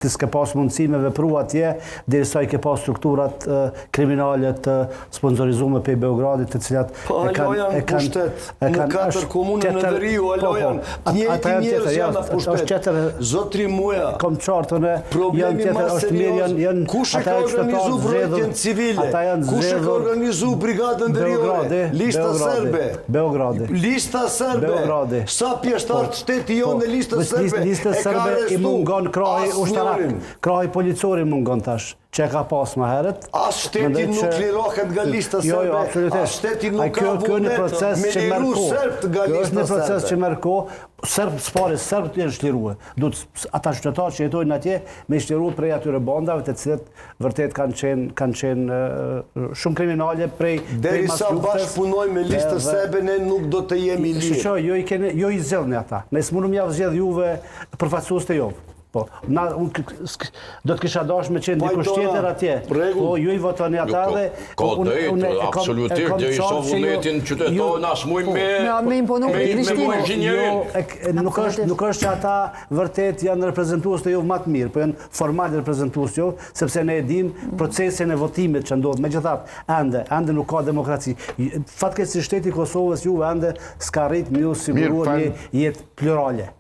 Ti s'ke pas mundësi me vepru atje, derisa i ke pas strukturat kriminale të sponsorizume për Beogradit, të cilat alo janë pushtet, në 4 komune në Veriu, alo janë, njëti njerës janë pushtet, zotri muja, problemi ma serios, kush e ka organizu vrojtjen civile, kush e ka organizu brigadën veriore, lista serbe, lista serbe, sa pjeshtartë shteti jo në lista serbe, e ka arrestu, krahi policori mungon tash, që ka pas më herët. As shteti nuk lirohet nga lista serbe, as shteti nuk ka vullnet me liru sërbt nga lista serbe. Është një proces që merr kohë, sërbët janë shlirue. Ata qytetarë që jetojnë atje, me shliru prej atyre bandave të cilët vërtet kanë qenë shumë kriminale prej derisa bashkëpunojmë me listën serbe, ne nuk do të jemi lirë. Jo i zellni ata. Ne s'munëm javë zgjedh juve përfaqësues të jovë. Po, do të kisha dash me qenë dikush tjetër atje. Po, ju i votoni ata dhe... Ka drejtë, absolutisht, dhe i shoh vullnetin qytetarën as muj me inxhinierin. Nuk është që ata vërtet janë reprezentues të jovë më të mirë, po janë formal reprezentues të jovë, sepse ne e dim procesin e votimit që ndodh. Megjithatë, ende nuk ka demokraci. Fatkeqësisht shteti i Kosovës juve ende s'ka arrit me u sigurua një jetë plurale.